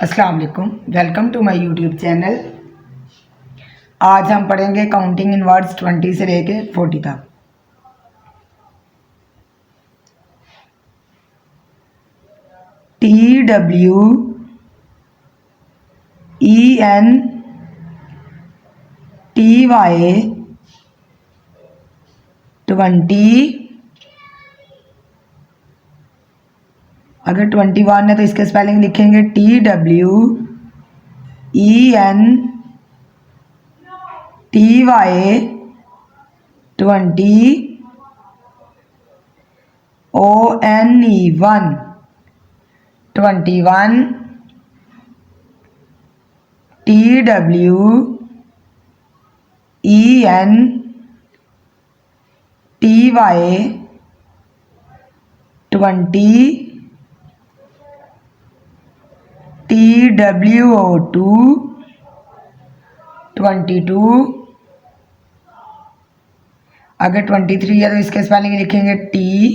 अस्सलाम वालेकुम, welcome to my YouTube channel. आज हम पढ़ेंगे काउंटिंग इन वर्ड्स 20 से लेके 40 तक। TWENTY। अगर 21 है तो इसके स्पेलिंग लिखेंगे TWENTY 20 ONE 21 TWENTY 22 अगर 23 है तो इसके स्पेलिंग लिखेंगे TWENTY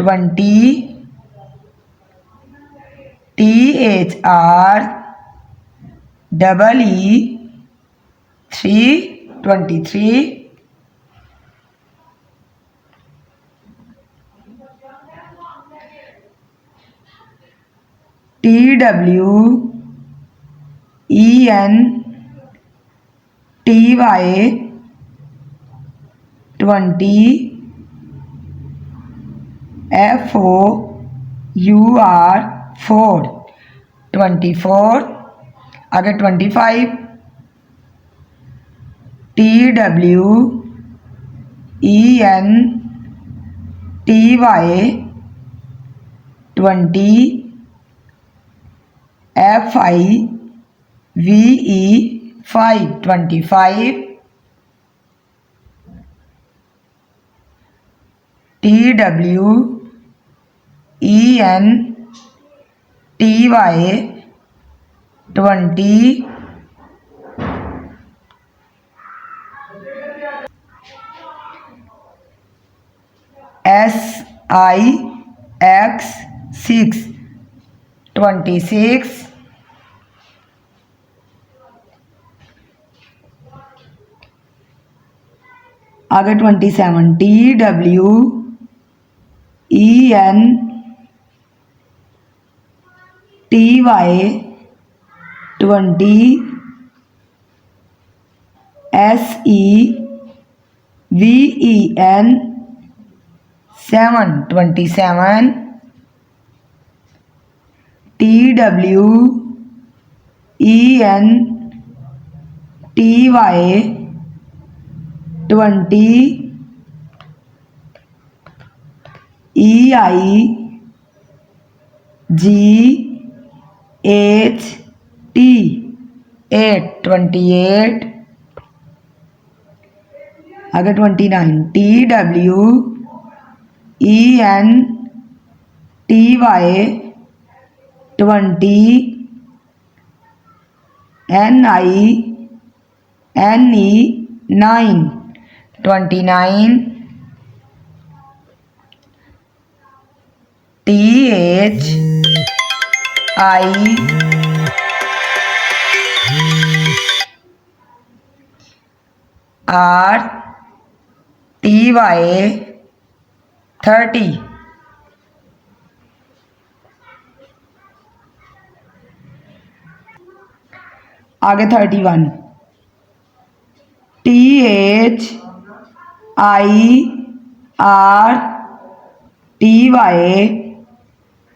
23 TWENTY FOUR 24 अगर 25 TWENTY 20 FIVE 25 TWENTY 20 SIX 26 आगे 27 TWENTY 20 SEVEN 27 TWENTY 20 EIGHT 28 अगर 29 TWENTY 20 NINE 29 THIRTY 30 आगे 31 THIRTY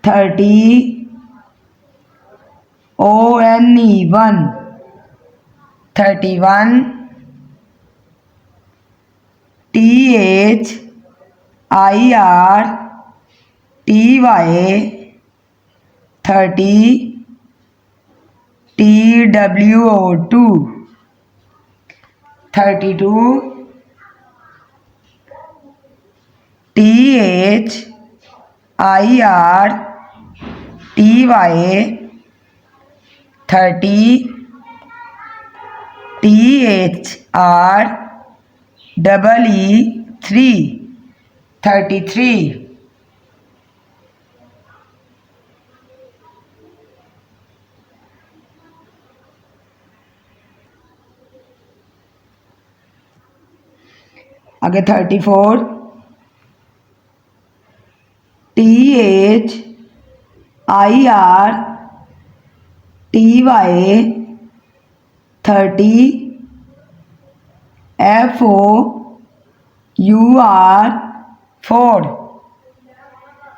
30 ONE 31 THIRTY 30 TWO 32 THIRTY 30 THREE 3 33 आगे 34 THIRTY 30 FOUR 4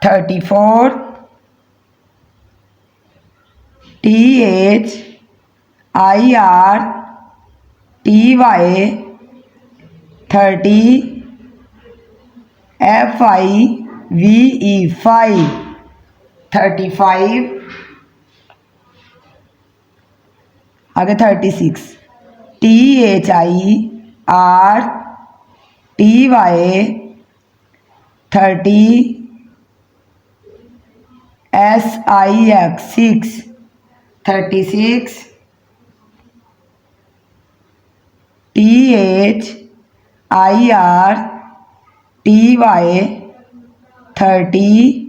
34 THIRTY 30 FIVE 5 35 आगे 36 THIRTY 30 SIX 6 36 THIRTY 30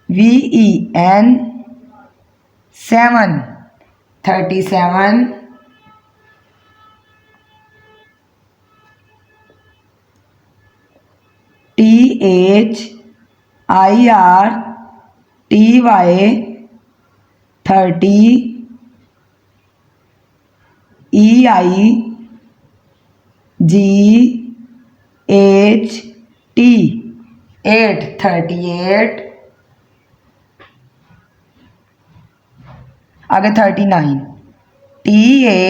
SEVEN 7 37 THIRTY 30 EIGHT 8 38 आगे 39 THIRTY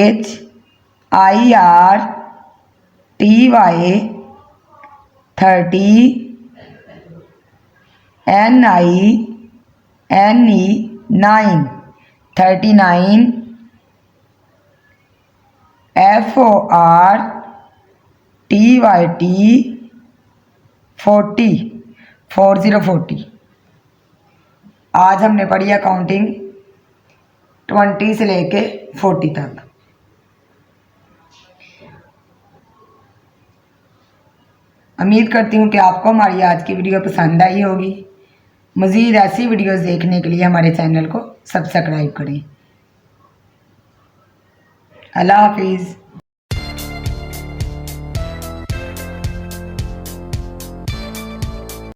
30 NINE 9 39 FORTYT 40 40 आज हमने पढ़ी है काउंटिंग 20 से लेके 40 तक। उम्मीद करती हूँ कि आपको हमारी आज की वीडियो पसंद आई होगी। मज़ीद ऐसी वीडियोस देखने के लिए हमारे चैनल को सब्सक्राइब करें। अल्लाह हाफिज़।